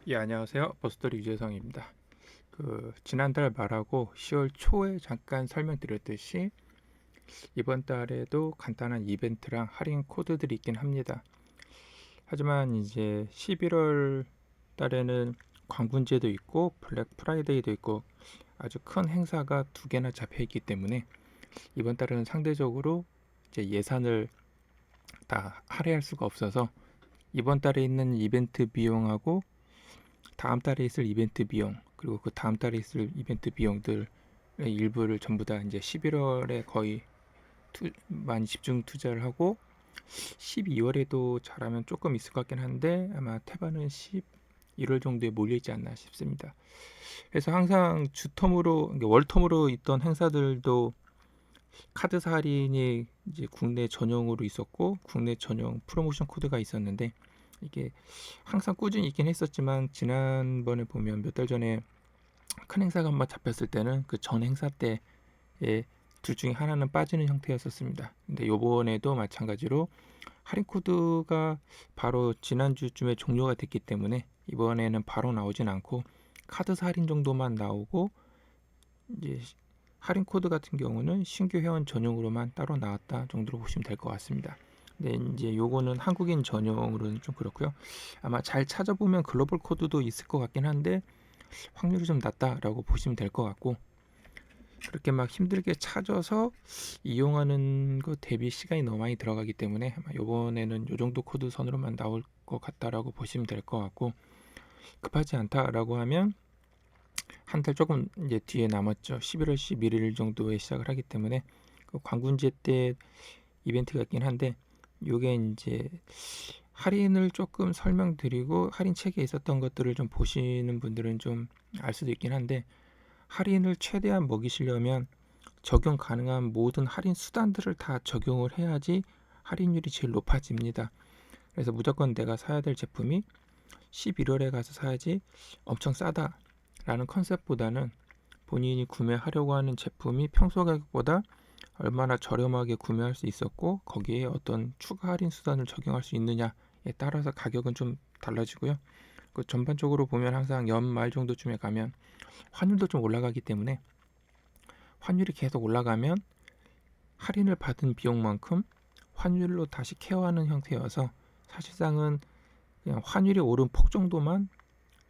예, 안녕하세요. 버스터리 유재성입니다. 지난달 말하고 10월 초에 잠깐 설명드렸듯이 이번 달에도 간단한 이벤트랑 할인 코드들이 있긴 합니다. 하지만 이제 11월 달에는 광분제도 있고 블랙 프라이데이도 있고 아주 큰 행사가 두 개나 잡혀 있기 때문에 이번 달은 상대적으로 이제 예산을 다 할애할 수가 없어서 이번 달에 있는 이벤트 비용하고 다음 달에 있을 이벤트 비용 그리고 그 다음 달에 있을 이벤트 비용들의 일부를 전부 다 이제 11월에 거의 많이 집중 투자를 하고 12월에도 잘하면 조금 있을 것 같긴 한데 아마 태반은 11월 정도에 몰려 있지 않나 싶습니다. 그래서 항상 주텀으로 월텀으로 있던 행사들도 카드사 할인이 이제 국내 전용으로 있었고 국내 전용 프로모션 코드가 있었는데 이게 항상 꾸준히 있긴 했었지만 지난번에 보면 몇 달 전에 큰 행사가 한번 잡혔을 때는 그 전 행사 때에 둘 중에 하나는 빠지는 형태였었습니다. 근데 요번에도 마찬가지로 할인 코드가 바로 지난주쯤에 종료가 됐기 때문에 이번에는 바로 나오진 않고 카드사 할인 정도만 나오고 이제 할인 코드 같은 경우는 신규 회원 전용으로만 따로 나왔다 정도로 보시면 될 것 같습니다. 근데 이제 요거는 한국인 전용으로는 좀 그렇고요. 아마 잘 찾아보면 글로벌 코드도 있을 것 같긴 한데 확률이 좀 낮다라고 보시면 될 것 같고 그렇게 막 힘들게 찾아서 이용하는 것 대비 시간이 너무 많이 들어가기 때문에 아마 요번에는 요 정도 코드 선으로만 나올 것 같다라고 보시면 될 것 같고 급하지 않다라고 하면 한 달 조금 이제 뒤에 남았죠. 11월 11일 정도에 시작을 하기 때문에 그 광군제 때 이벤트가 있긴 한데 요게 이제 할인을 조금 설명드리고 할인 책에 있었던 것들을 좀 보시는 분들은 좀 알 수도 있긴 한데 할인을 최대한 먹이시려면 적용 가능한 모든 할인 수단들을 다 적용을 해야지 할인율이 제일 높아집니다. 그래서 무조건 내가 사야 될 제품이 11월에 가서 사야지 엄청 싸다라는 컨셉보다는 본인이 구매하려고 하는 제품이 평소 가격보다 얼마나 저렴하게 구매할 수 있었고 거기에 어떤 추가 할인 수단을 적용할 수 있느냐에 따라서 가격은 좀 달라지고요. 그 전반적으로 보면 항상 연말 정도쯤에 가면 환율도 좀 올라가기 때문에 환율이 계속 올라가면 할인을 받은 비용만큼 환율로 다시 케어하는 형태여서 사실상은 그냥 환율이 오른 폭 정도만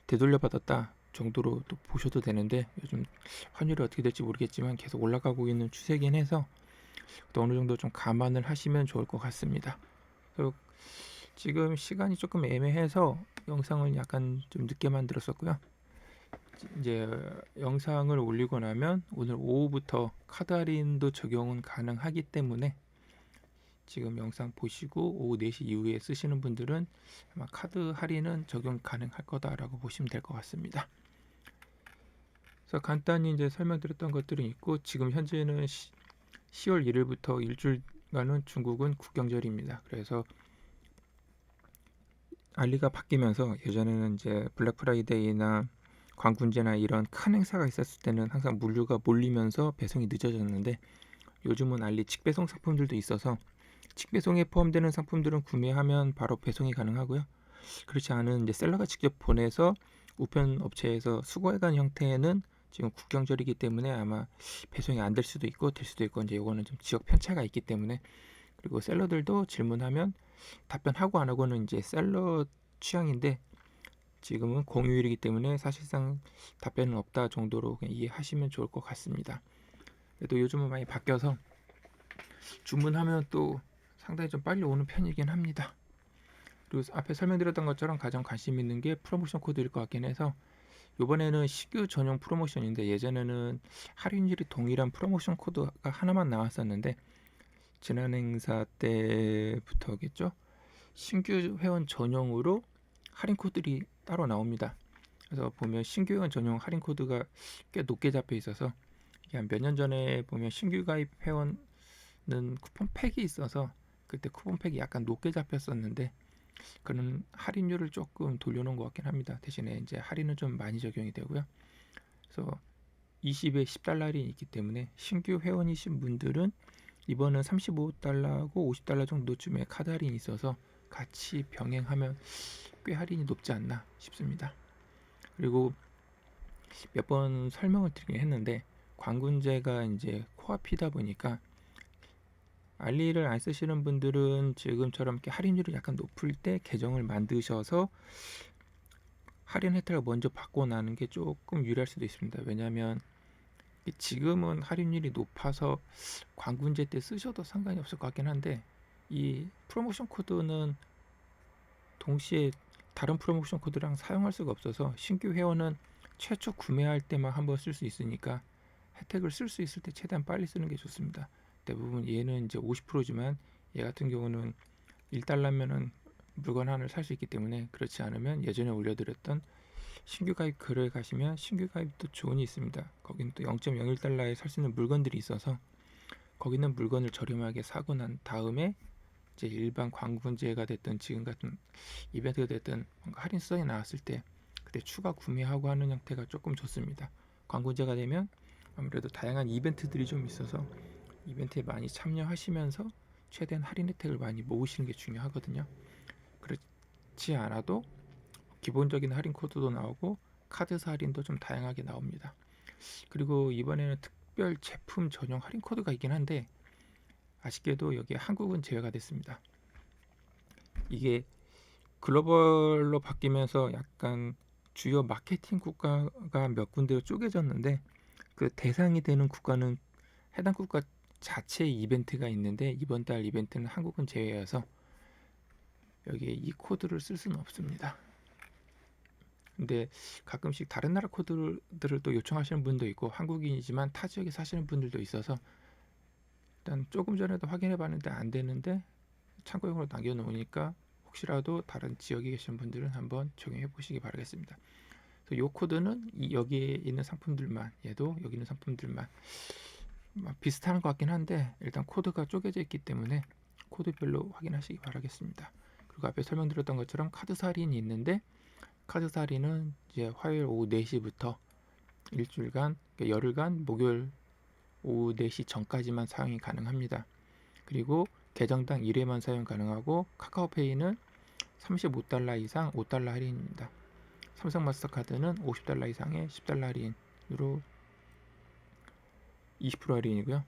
되돌려받았다 정도로 또 보셔도 되는데 요즘 환율이 어떻게 될지 모르겠지만 계속 올라가고 있는 추세긴 해서 또 어느 정도 좀 감안을 하시면 좋을 것 같습니다. 그리고 지금 시간이 조금 애매해서 영상을 약간 좀 늦게 만들었었고요. 이제 영상을 올리고 나면 오늘 오후부터 카드 할인도 적용은 가능하기 때문에 지금 영상 보시고 오후 4시 이후에 쓰시는 분들은 아마 카드 할인은 적용 가능할 거다라고 보시면 될 것 같습니다. 그래서 간단히 이제 설명드렸던 것들은 있고 지금 현재는 10월 1일부터 일주일간은 중국은 국경절입니다. 그래서 알리가 바뀌면서 예전에는 이제 블랙 프라이데이나 광군제나 이런 큰 행사가 있었을 때는 항상 물류가 몰리면서 배송이 늦어졌는데 요즘은 알리 직배송 상품들도 있어서 직배송에 포함되는 상품들은 구매하면 바로 배송이 가능하고요. 그렇지 않은 이제 셀러가 직접 보내서 우편 업체에서 수거해간 형태는 지금 국경절이기 때문에 아마 배송이 안 될 수도 있고 될 수도 있고 이제 이거는 좀 지역 편차가 있기 때문에 그리고 셀러들도 질문하면 답변하고 안 하고는 이제 셀러 취향인데 지금은 공휴일이기 때문에 사실상 답변은 없다 정도로 그냥 이해하시면 좋을 것 같습니다. 그래도 요즘은 많이 바뀌어서 주문하면 또 상당히 좀 빨리 오는 편이긴 합니다. 그리고 앞에 설명드렸던 것처럼 가장 관심 있는 게 프로모션 코드일 것 같긴 해서 이번에는 신규 전용 프로모션인데 예전에는 할인율이 동일한 프로모션 코드가 하나만 나왔었는데 지난 행사 때부터겠죠. 신규 회원 전용으로 할인 코드들이 따로 나옵니다. 그래서 보면 신규 회원 전용 할인 코드가 꽤 높게 잡혀 있어서 한 몇 년 전에 보면 신규 가입 회원은 쿠폰 팩이 있어서 그때 쿠폰 팩이 약간 높게 잡혔었는데 그런 할인율을 조금 돌려놓은 것 같긴 합니다. 대신에 이제 할인은 좀 많이 적용이 되고요. 그래서 20에 10달러 할인이 있기 때문에 신규 회원이신 분들은 이번은 35달러하고 50달러 정도쯤에 카드 할인이 있어서 같이 병행하면 꽤 할인이 높지 않나 싶습니다. 그리고 몇 번 설명을 드리긴 했는데 광군제가 이제 코앞이다 보니까 알리를 안 쓰시는 분들은 지금처럼 이렇게 할인율이 약간 높을 때 계정을 만드셔서 할인 혜택을 먼저 받고 나는 게 조금 유리할 수도 있습니다. 왜냐하면 지금은 할인율이 높아서 광군제 때 쓰셔도 상관이 없을 것 같긴 한데 이 프로모션 코드는 동시에 다른 프로모션 코드랑 사용할 수가 없어서 신규 회원은 최초 구매할 때만 한번 쓸 수 있으니까 혜택을 쓸 수 있을 때 최대한 빨리 쓰는 게 좋습니다. 대부분 얘는 이제 50%지만 얘 같은 경우는 1달러면은 물건 하나를 살 수 있기 때문에 그렇지 않으면 예전에 올려드렸던 신규 가입 글에 가시면 신규 가입도 조언이 있습니다. 거기는 또 0.01달러에 살 수 있는 물건들이 있어서 거기는 물건을 저렴하게 사고 난 다음에 이제 일반 광분제가 됐든 지금 같은 이벤트가 됐든 뭔가 할인 수당이 나왔을 때 그때 추가 구매하고 하는 형태가 조금 좋습니다. 광고제가 되면 아무래도 다양한 이벤트들이 좀 있어서 이벤트에 많이 참여하시면서 최대한 할인 혜택을 많이 모으시는 게 중요하거든요. 그렇지 않아도 기본적인 할인 코드도 나오고 카드사 할인도 좀 다양하게 나옵니다. 그리고 이번에는 특별 제품 전용 할인 코드가 있긴 한데 아쉽게도 여기 한국은 제외가 됐습니다. 이게 글로벌로 바뀌면서 약간 주요 마케팅 국가가 몇 군데로 쪼개졌는데 그 대상이 되는 국가는 해당 국가 자체의 이벤트가 있는데 이번 달 이벤트는 한국은 제외여서 여기에 이 코드를 쓸 수는 없습니다. 근데 가끔씩 다른 나라 코드들을 또 요청하시는 분도 있고 한국인이지만 타 지역에 사시는 분들도 있어서 일단 조금 전에도 확인해 봤는데 안 되는데 참고용으로 남겨놓으니까 혹시라도 다른 지역에 계신 분들은 한번 적용해 보시기 바라겠습니다. 이 코드는 여기에 있는 상품들만 얘도 여기 있는 상품들만 비슷한 것 같긴 한데 일단 코드가 쪼개져 있기 때문에 코드별로 확인하시기 바라겠습니다. 그리고 앞에 설명드렸던 것처럼 카드사 할인이 있는데 카드사 할인은 이제 화요일 오후 4시부터 일주일간 열흘간 목요일 오후 4시 전까지만 사용이 가능합니다. 그리고 계정당 1회만 사용 가능하고 카카오페이는 35달러 이상 5달러 할인입니다. 삼성 마스터카드는 50달러 이상의 10달러 할인으로 20% 할인이고요.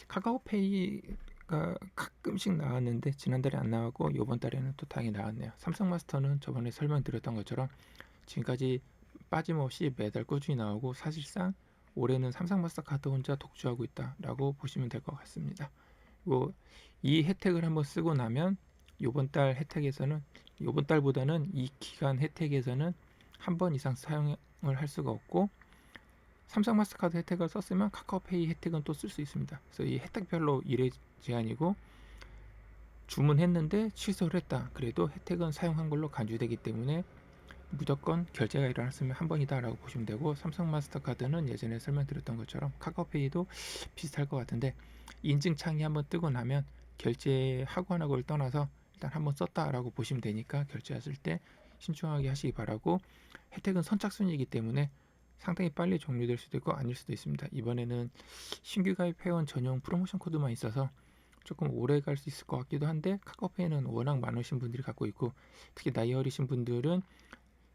카카오페이가 가끔씩 나왔는데 지난달에 안 나왔고 이번 달에는 또 다행히 나왔네요. 삼성 마스터는 저번에 설명드렸던 것처럼 지금까지 빠짐없이 매달 꾸준히 나오고 사실상 올해는 삼성 마스터카드 혼자 독주하고 있다라고 보시면 될 것 같습니다. 그리고 이 혜택을 한번 쓰고 나면 이번 달 혜택에서는 이번 달보다는 이 기간 혜택에서는 한 번 이상 사용을 할 수가 없고 삼성 마스터카드 혜택을 썼으면 카카오페이 혜택은 또 쓸 수 있습니다. 그래서 이 혜택별로 1회 제한이고 주문했는데 취소를 했다. 그래도 혜택은 사용한 걸로 간주되기 때문에 무조건 결제가 일어났으면 한 번이다라고 보시면 되고 삼성 마스터카드는 예전에 설명드렸던 것처럼 카카오페이도 비슷할 것 같은데 인증창이 한번 뜨고 나면 결제하고 안 하고를 떠나서 일단 한번 썼다라고 보시면 되니까 결제하실 때 신중하게 하시기 바라고 혜택은 선착순이기 때문에 상당히 빨리 종료될 수도 있고 아닐 수도 있습니다. 이번에는 신규 가입 회원 전용 프로모션 코드만 있어서 조금 오래 갈 수 있을 것 같기도 한데 카카오페이는 워낙 많으신 분들이 갖고 있고 특히 나이 어리신 분들은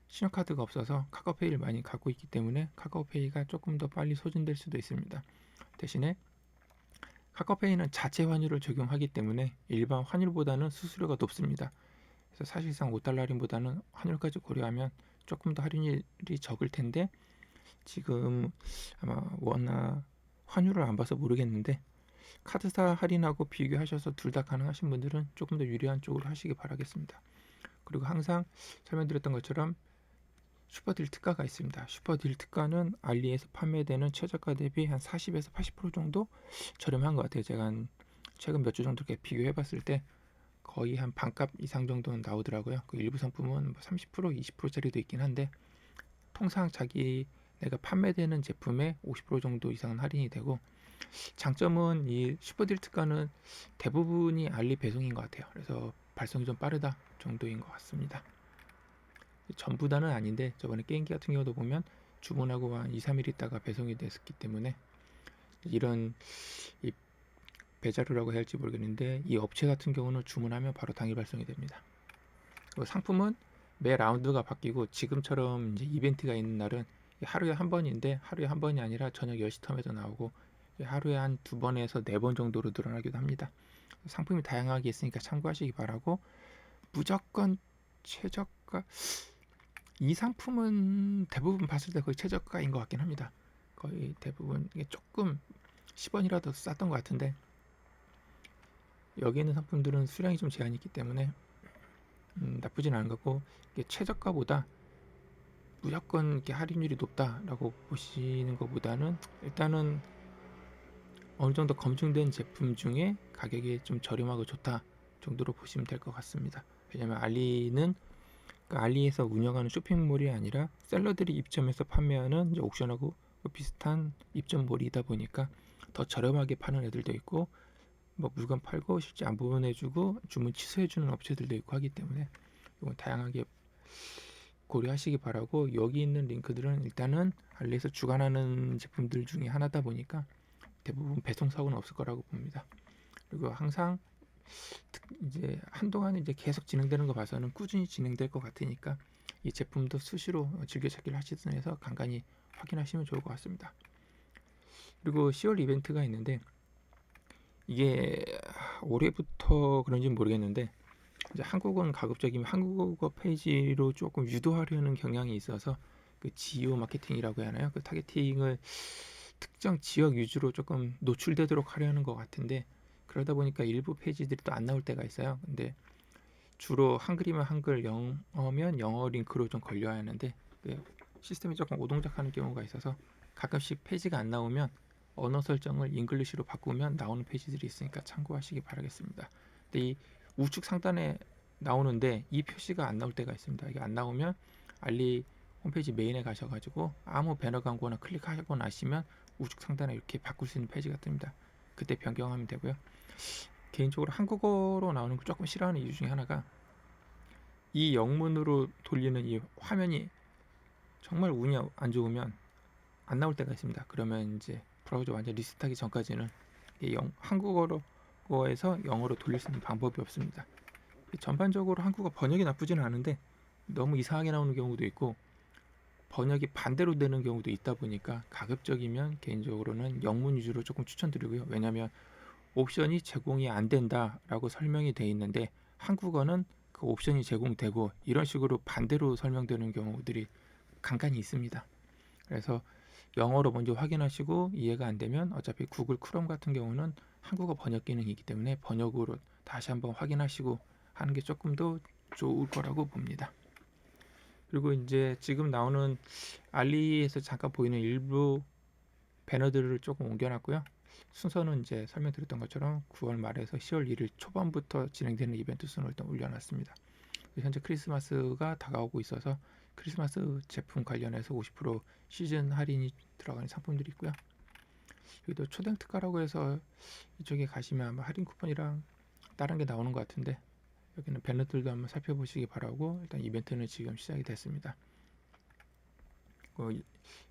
신용카드가 없어서 카카오페이를 많이 갖고 있기 때문에 카카오페이가 조금 더 빨리 소진될 수도 있습니다. 대신에 카카오페이는 자체 환율을 적용하기 때문에 일반 환율보다는 수수료가 높습니다. 그래서 사실상 5달러 할인보다는 환율까지 고려하면 조금 더 할인율이 적을 텐데 지금 아마 워낙 환율을 안 봐서 모르겠는데 카드사 할인하고 비교하셔서 둘 다 가능하신 분들은 조금 더 유리한 쪽으로 하시기 바라겠습니다. 그리고 항상 설명드렸던 것처럼 슈퍼딜 특가가 있습니다. 슈퍼딜 특가는 알리에서 판매되는 최저가 대비 한 40에서 80% 정도 저렴한 것 같아요. 제가 최근 몇 주 정도 이렇게 비교해봤을 때 거의 한 반값 이상 정도는 나오더라고요. 그 일부 상품은 30%, 20%짜리도 있긴 한데 통상 내가 판매되는 제품의 50% 정도 이상은 할인이 되고 장점은 이 슈퍼딜 특가는 대부분이 알리 배송인 것 같아요. 그래서 발송이 좀 빠르다 정도인 것 같습니다. 전부 다는 아닌데 저번에 게임기 같은 경우도 보면 주문하고 한 2, 3일 있다가 배송이 됐기 때문에 이런 이 배자루라고 해야 할지 모르겠는데 이 업체 같은 경우는 주문하면 바로 당일 발송이 됩니다. 상품은 매 라운드가 바뀌고 지금처럼 이제 이벤트가 있는 날은 하루에 한 번인데 하루에 한 번이 아니라 저녁 10시 텀에도 나오고 하루에 한 2번에서 4번 정도로 늘어나기도 합니다. 상품이 다양하게 있으니까 참고하시기 바라고 무조건 최저가 이 상품은 대부분 봤을 때 거의 최저가인 것 같긴 합니다. 거의 대부분 이게 조금 10원이라도 쌌던 것 같은데 여기 있는 상품들은 수량이 좀 제한이 있기 때문에 나쁘진 않은 거고 이게 최저가보다 무조건 이렇게 할인율이 높다라고 보시는 것보다는 일단은 어느 정도 검증된 제품 중에 가격이 좀 저렴하고 좋다 정도로 보시면 될 것 같습니다. 왜냐면 알리는 알리에서 운영하는 쇼핑몰이 아니라 셀러들이 입점해서 판매하는 이제 옥션하고 비슷한 입점몰이다 보니까 더 저렴하게 파는 애들도 있고 뭐 물건 팔고 실제 안 보내주고 주문 취소해주는 업체들도 있고 하기 때문에 이건 다양하게 고려하시기 바라고 여기 있는 링크들은 일단은 알리에서 주관하는 제품들 중에 하나다 보니까 대부분 배송 사고는 없을 거라고 봅니다. 그리고 항상 이제 한동안 이제 계속 진행되는 거 봐서는 꾸준히 진행될 것 같으니까 이 제품도 수시로 즐겨찾기를 하시든 해서 간간히 확인하시면 좋을 것 같습니다. 그리고 10월 이벤트가 있는데 이게 올해부터 그런지 모르겠는데 이제 한국어는 가급적이면 한국어 페이지로 조금 유도하려는 경향이 있어서 그 지오 마케팅이라고 해야 하나요? 그 타겟팅을 특정 지역 위주로 조금 노출되도록 하려는 것 같은데 그러다 보니까 일부 페이지들이 또 안 나올 때가 있어요. 근데 주로 한글이면 한글, 영어면 영어 링크로 좀 걸려야 하는데 시스템이 조금 오동작하는 경우가 있어서 가끔씩 페이지가 안 나오면 언어 설정을 잉글리시로 바꾸면 나오는 페이지들이 있으니까 참고하시기 바라겠습니다. 근데 이 우측 상단에 나오는데 이 표시가 안 나올 때가 있습니다. 이게 안 나오면 알리 홈페이지 메인에 가셔가지고 아무 배너 광고나 클릭하고 나시면 우측 상단에 이렇게 바꿀 수 있는 페이지가 뜹니다. 그때 변경하면 되고요. 개인적으로 한국어로 나오는 거 조금 싫어하는 이유 중에 하나가 이 영문으로 돌리는 이 화면이 정말 운이 안 좋으면 안 나올 때가 있습니다. 그러면 이제 브라우저 완전 리스트하기 전까지는 한국어에서 영어로 돌릴 수 있는 방법이 없습니다. 전반적으로 한국어 번역이 나쁘지는 않은데 너무 이상하게 나오는 경우도 있고 번역이 반대로 되는 경우도 있다 보니까 가급적이면 개인적으로는 영문 위주로 조금 추천드리고요. 왜냐하면 옵션이 제공이 안 된다라고 설명이 돼 있는데 한국어는 그 옵션이 제공되고 이런 식으로 반대로 설명되는 경우들이 간간히 있습니다. 그래서 영어로 먼저 확인하시고 이해가 안 되면 어차피 구글 크롬 같은 경우는 한국어 번역 기능이 기 때문에 번역으로 다시 한번 확인하시고 하는 게 조금 더 좋을 거라고 봅니다. 그리고 이제 지금 나오는 알리에서 잠깐 보이는 일부 배너들을 조금 옮겨놨고요. 순서는 이제 설명드렸던 것처럼 9월 말에서 10월 1일 초반부터 진행되는 이벤트 순으로 일단 올려놨습니다. 현재 크리스마스가 다가오고 있어서 크리스마스 제품 관련해서 50% 시즌 할인이 들어가는 상품들이 있고요. 여기도 초등 특가라고 해서 이쪽에 가시면 아마 할인 쿠폰이랑 다른 게 나오는 것 같은데 여기는 배너들도 한번 살펴보시기 바라고 일단 이벤트는 지금 시작이 됐습니다.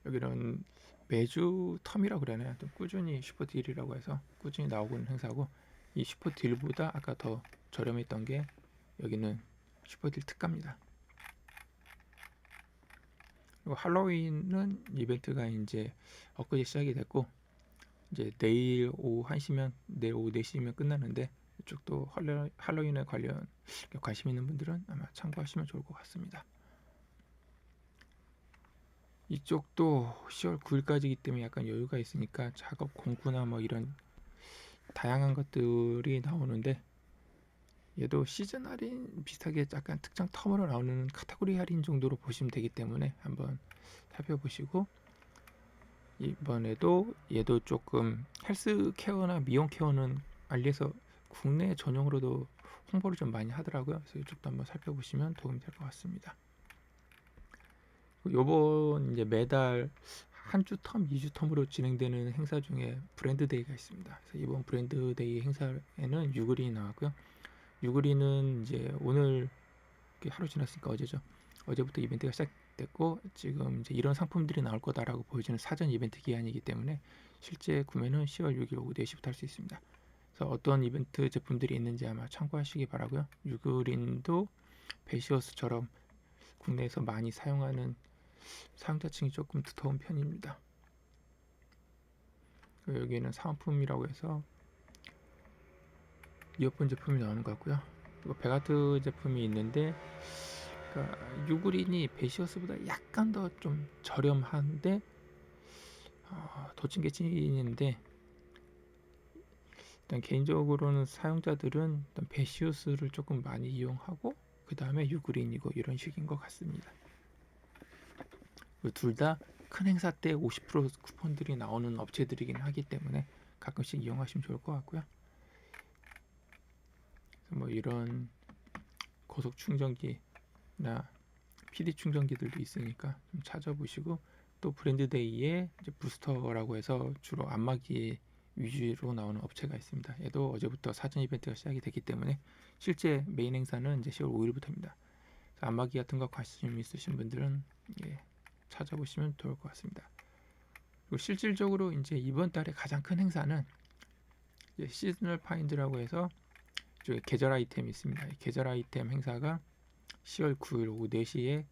여기는 매주 텀이라고 그러나요? 꾸준히 슈퍼딜이라고 해서 꾸준히 나오고 있는 행사고 이 슈퍼딜보다 아까 더 저렴했던 게 여기는 슈퍼딜 특가입니다. 그리고 할로윈은 이벤트가 이제 엊그제 시작이 됐고 이제 내일 오후 1시면 내일 오후 4시면 끝나는데 이쪽도 할로윈에 관련 관심 있는 분들은 아마 참고하시면 좋을 것 같습니다. 이쪽도 10월 9일까지이기 때문에 약간 여유가 있으니까 작업 공구나 뭐 이런 다양한 것들이 나오는데 얘도 시즌 할인 비슷하게 약간 특정 텀으로 나오는 카테고리 할인 정도로 보시면 되기 때문에 한번 살펴보시고 이번에도 얘도 조금 헬스케어나 미용 케어는 알리에서 국내 전용으로도 홍보를 좀 많이 하더라고요. 그래서 이쪽도 한번 살펴보시면 도움이 될 것 같습니다. 요번 이제 매달 한 주 텀, 2주 텀으로 진행되는 행사 중에 브랜드 데이가 있습니다. 그래서 이번 브랜드 데이 행사에는 유그린이 나왔고요. 유그린은 이제 오늘 하루 지났으니까 어제죠. 어제부터 이벤트가 시작됐고 지금 이제 이런 상품들이 나올 거다라고 보여지는 사전 이벤트 기한이기 때문에 실제 구매는 10월 6일 오후 4시부터 할 수 있습니다. 그래서 어떤 이벤트 제품들이 있는지 아마 참고하시기 바라고요. 유그린도 베시어스처럼 국내에서 많이 사용하는 사용자층이 조금 두터운 편입니다. 여기는 사은품이라고 해서 이어폰 제품이 나오는 것 같고요. 그리고 베가트 제품이 있는데, 그러니까 유그린이 베시어스보다 약간 더 좀 저렴한데 도찐개찐인데, 일단 개인적으로는 사용자들은 일단 베시우스를 조금 많이 이용하고 그 다음에 유그린이고 이런 식인 것 같습니다. 둘 다 큰 행사 때 50% 쿠폰들이 나오는 업체들이긴 하기 때문에 가끔씩 이용하시면 좋을 것 같고요. 뭐 이런 고속 충전기나 PD 충전기들도 있으니까 좀 찾아보시고, 또 브랜드데이에 이제 부스터라고 해서 주로 안마기 위주로 나오는 업체가 있습니다. 얘도 어제부터 사전 이벤트가 시작이 됐기 때문에 실제 메인 행사는 이제 10월 5일부터입니다. 안마기 같은 거 관심 있으신 분들은 찾아보시면 좋을 것 같습니다. 그리고 실질적으로 이제 이번 달에 가장 큰 행사는 시즈널 파인드라고 해서 계절 아이템이 있습니다. 계절 아이템 행사가 10월 9일 오후 4시에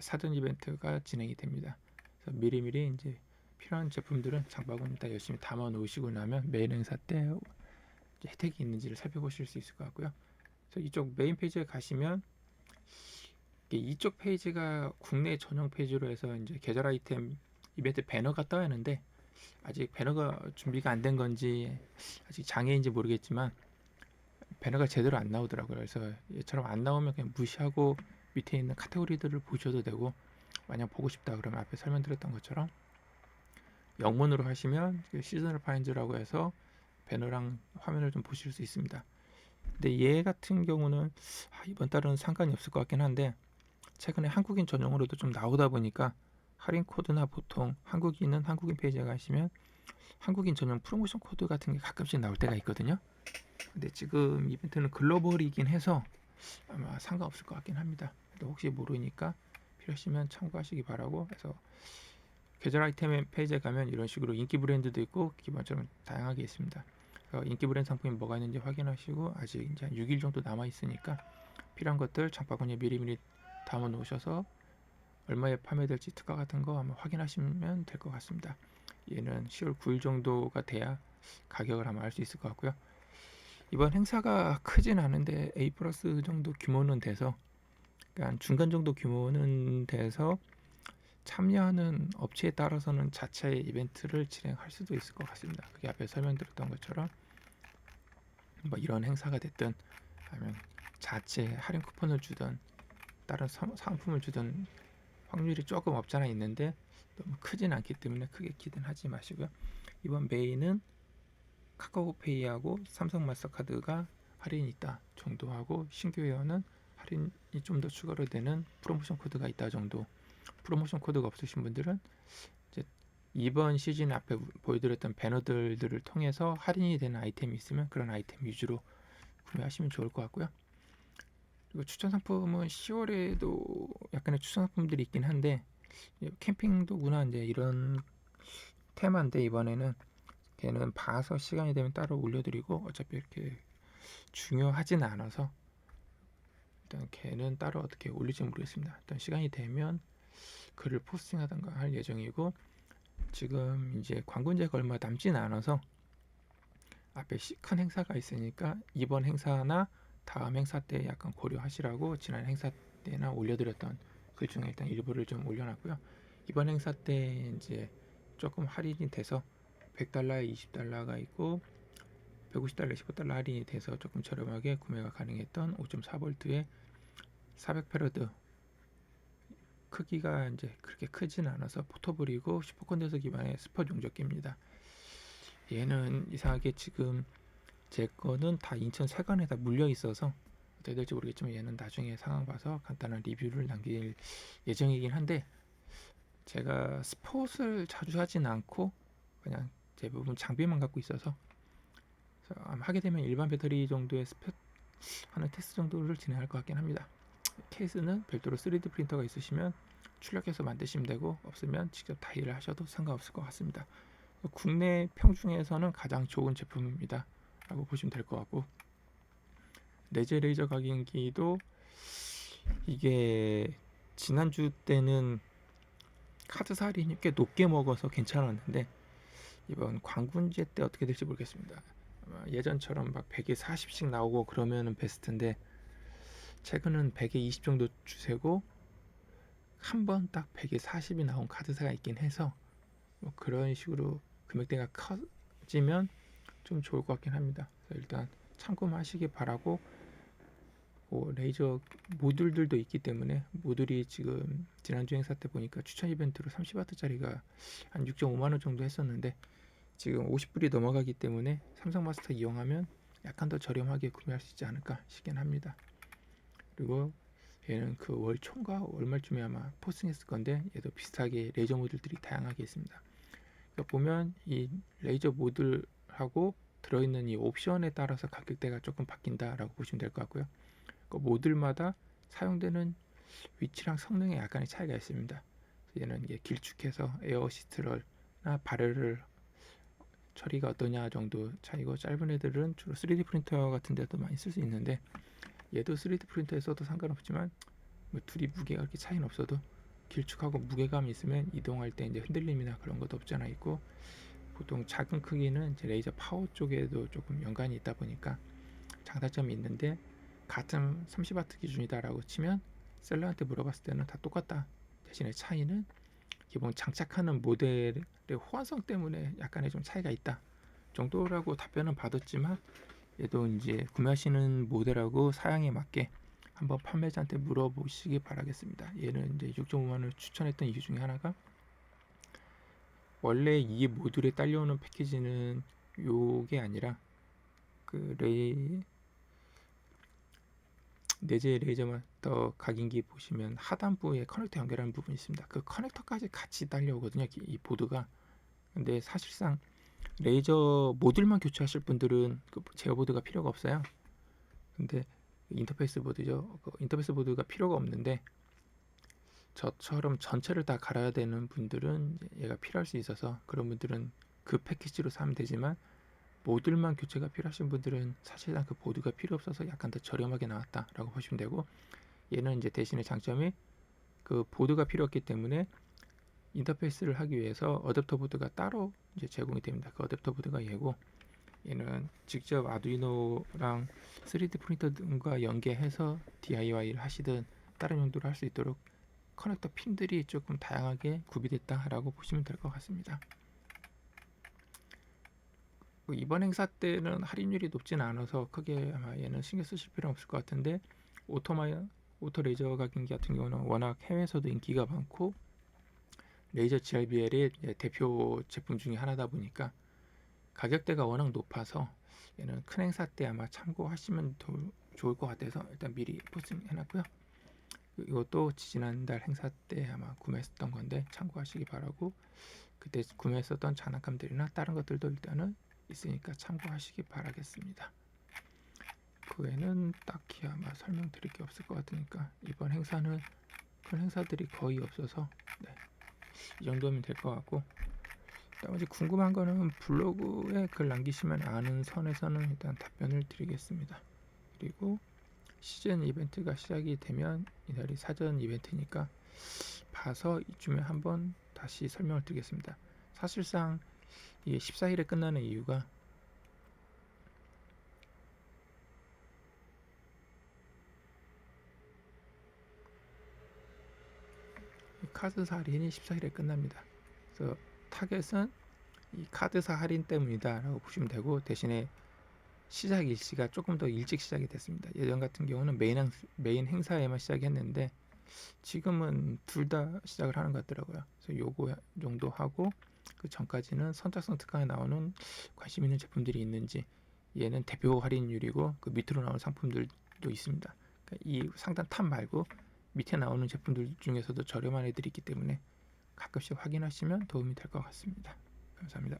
사전 이벤트가 진행이 됩니다. 그래서 미리미리 이제 필요한 제품들은 장바구니에다 열심히 담아 놓으시고 나면 메인 행사 때 혜택이 있는지를 살펴보실 수 있을 것 같고요. 그래서 이쪽 메인 페이지에 가시면 이쪽 페이지가 국내 전용 페이지로 해서 이제 계절 아이템 이벤트 배너가 떠야 하는데, 아직 배너가 준비가 안 된 건지 아직 장애인지 모르겠지만 배너가 제대로 안 나오더라고요. 그래서 얘처럼 안 나오면 그냥 무시하고 밑에 있는 카테고리들을 보셔도 되고, 만약 보고 싶다 그러면 앞에 설명드렸던 것처럼 영문으로 하시면 시즈널 파인즈라고 해서 배너랑 화면을 좀 보실 수 있습니다. 근데 얘 같은 경우는 이번 달은 상관이 없을 것 같긴 한데, 최근에 한국인 전용으로도 좀 나오다 보니까 할인 코드나 보통 한국인은 한국인 페이지에 가시면 한국인 전용 프로모션 코드 같은 게 가끔씩 나올 때가 있거든요. 근데 지금 이벤트는 글로벌이긴 해서 아마 상관없을 것 같긴 합니다. 혹시 모르니까 필요하시면 참고하시기 바라고 해서, 계절 아이템 페이지에 가면 이런 식으로 인기 브랜드도 있고 기본처럼 다양하게 있습니다. 인기 브랜드 상품이 뭐가 있는지 확인하시고, 아직 이제 한 6일 정도 남아 있으니까 필요한 것들 장바구니에 미리미리 담아 놓으셔서 얼마에 판매될지 특가 같은 거 한번 확인하시면 될 것 같습니다. 얘는 10월 9일 정도가 돼야 가격을 아마 알 수 있을 것 같고요. 이번 행사가 크진 않은데 A 플러스 정도 규모는 돼서, 그러니까 중간 정도 규모는 돼서 참여하는 업체에 따라서는 자체 이벤트를 진행할 수도 있을 것 같습니다. 그게 앞에 설명드렸던 것처럼 뭐 이런 행사가 됐든 아니면 자체 할인 쿠폰을 주든 다른 상품을 주든 확률이 조금 없잖아 있는데 너무 크진 않기 때문에 크게 기대하지 마시고요. 이번 메인은 카카오페이하고 삼성 마스터카드가 할인이 있다 정도 하고, 신규 회원은 할인이 좀 더 추가로 되는 프로모션 코드가 있다 정도. 프로모션 코드가 없으신 분들은 이제 이번 시즌 앞에 보여드렸던 배너들을 통해서 할인이 되는 아이템이 있으면 그런 아이템 위주로 구매하시면 좋을 것 같고요. 그리고 추천 상품은 10월에도 약간의 추천 상품들이 있긴 한데, 캠핑 도구나 이제 이런 테마인데 이번에는 걔는 봐서 시간이 되면 따로 올려드리고, 어차피 이렇게 중요하진 않아서 일단 걔는 따로 어떻게 올릴지 모르겠습니다. 일단 시간이 되면 글을 포스팅하던가 할 예정이고, 지금 이제 광고제가 얼마 남진 않아서 앞에 큰 행사가 있으니까 이번 행사나 다음 행사 때 약간 고려하시라고 지난 행사 때나 올려드렸던 글 중에 일단 일부를 좀 올려놨고요. 이번 행사 때 이제 조금 할인이 돼서 100달러에 20달러가 있고 150달러, 15달러 할인이 돼서 조금 저렴하게 구매가 가능했던 5.4V의 400패러드, 크기가 이제 그렇게 크진 않아서 포터블이고 슈퍼컨덴서 기반의 스팟 용접기입니다. 얘는 이상하게 지금 제 거는 다 인천 세관에다 물려 있어서 어떻게 될지 모르겠지만 얘는 나중에 상황 봐서 간단한 리뷰를 남길 예정이긴 한데, 제가 스폿을 자주 하진 않고 그냥 대부분 장비만 갖고 있어서 아마 하게 되면 일반 배터리 정도의 스폿 하는 테스트 정도를 진행할 것 같긴 합니다. 케이스는 별도로 3D 프린터가 있으시면 출력해서 만드시면 되고, 없으면 직접 다이를 하셔도 상관없을 것 같습니다. 국내 평중에서는 가장 좋은 제품입니다 라고 보시면 될 것 같고, 내재 레이저 각인기도 이게 지난주 때는 카드사 할인이 꽤 높게 먹어서 괜찮았는데 이번 광군제 때 어떻게 될지 모르겠습니다. 아마 예전처럼 막 100에 40씩 나오고 그러면은 베스트인데 최근은 100에 20 정도 추세고 한 번 딱 100에 40이 나온 카드사가 있긴 해서 뭐 그런 식으로 금액대가 커지면 좀 좋을 것 같긴 합니다. 그래서 일단 참고만 하시기 바라고, 레이저 모듈들도 있기 때문에 모듈이 지금 지난주 행사 때 보니까 추천 이벤트로 30W짜리가 한 6.5만원 정도 했었는데 지금 50불이 넘어가기 때문에 삼성 마스터 이용하면 약간 더 저렴하게 구매할 수 있지 않을까 싶긴 합니다. 그리고 얘는 그 월 초인가 월말쯤에 아마 포스팅했을 건데 얘도 비슷하게 레이저 모듈들이 다양하게 있습니다. 그러니까 보면 이 레이저 모듈하고 들어있는 이 옵션에 따라서 가격대가 조금 바뀐다라고 보시면 될 것 같고요. 그 모듈마다 사용되는 위치랑 성능에 약간의 차이가 있습니다. 얘는 이게 길쭉해서 에어 어시스트럴나 발열을 처리가 어떠냐 정도 차이고, 짧은 애들은 주로 3D 프린터 같은 데도 많이 쓸 수 있는데 얘도 3D 프린터에 써도 상관없지만 뭐 둘이 무게가 그렇게 차이는 없어도 길쭉하고 무게감이 있으면 이동할 때 이제 흔들림이나 그런 것도 없지 않아 있고, 보통 작은 크기는 이제 레이저 파워 쪽에도 조금 연관이 있다 보니까 장단점이 있는데, 같은 30W 기준이다라고 치면 셀러한테 물어봤을 때는 다 똑같다. 대신에 차이는 기본 장착하는 모델의 호환성 때문에 약간의 좀 차이가 있다 정도라고 답변은 받았지만, 얘도 이제 구매하시는 모델하고 사양에 맞게 한번 판매자한테 물어보시기 바라겠습니다. 얘는 이제 6.5만원 추천했던 이유 중에 하나가, 원래 이 모듈에 딸려오는 패키지는 요게 아니라 그 내재 레이저 마스터 각인기 보시면 하단부에 커넥터 연결하는 부분이 있습니다. 그 커넥터까지 같이 딸려오거든요, 이 보드가. 근데 사실상 레이저 모듈만 교체하실 분들은 그 제어 보드가 필요가 없어요. 근데 인터페이스 보드죠. 인터페이스 보드가 필요가 없는데 저처럼 전체를 다 갈아야 되는 분들은 얘가 필요할 수 있어서 그런 분들은 그 패키지로 사면 되지만, 모듈만 교체가 필요하신 분들은 사실상 그 보드가 필요 없어서 약간 더 저렴하게 나왔다라고 보시면 되고, 얘는 이제 대신에 장점이 그 보드가 필요 없기 때문에 인터페이스를 하기 위해서 어댑터 보드가 따로 이제 제공이 됩니다. 그 어댑터 보드가 얘고, 얘는 직접 아두이노랑 3D 프린터 등과 연계해서 DIY를 하시든 다른 용도로 할 수 있도록 커넥터 핀들이 조금 다양하게 구비됐다라고 보시면 될 것 같습니다. 이번 행사 때는 할인율이 높진 않아서 크게 아마 얘는 신경 쓰실 필요는 없을 것 같은데, 오토 레이저 각인기 같은 경우는 워낙 해외에서도 인기가 많고 레이저 GRBL의 대표 제품 중에 하나다 보니까 가격대가 워낙 높아서 얘는 큰 행사 때 아마 참고하시면 좋을 것 같아서 일단 미리 포스팅 해놨고요. 이것도 지난달 행사 때 아마 구매했었던 건데 참고하시기 바라고, 그때 구매했었던 장난감들이나 다른 것들도 일단은 있으니까 참고하시기 바라겠습니다. 그 외에는 딱히 아마 설명드릴 게 없을 것 같으니까 이번 행사는 큰 행사들이 거의 없어서 이 정도면 될 것 같고, 나머지 궁금한 거는 블로그에 글 남기시면 아는 선에서는 일단 답변을 드리겠습니다. 그리고 시즌 이벤트가 시작이 되면 이날이 사전 이벤트니까 봐서 이쯤에 한번 다시 설명을 드리겠습니다. 사실상 이게 14일에 끝나는 이유가 카드사 할인이 14일에 끝납니다. 그래서 타겟은 이 카드사 할인 때문이다 라고 보시면 되고, 대신에 시작 일시가 조금 더 일찍 시작이 됐습니다. 예전 같은 경우는 메인 행사에만 시작했는데 지금은 둘 다 시작을 하는 것 같더라고요. 그래서 요거 정도 하고, 그 전까지는 선착순 특강에 나오는 관심 있는 제품들이 있는지, 얘는 대표 할인율이고 그 밑으로 나오는 상품들도 있습니다. 그러니까 이 상단 탑 말고 밑에 나오는 제품들 중에서도 저렴한 애들이 있기 때문에 가끔씩 확인하시면 도움이 될 것 같습니다. 감사합니다.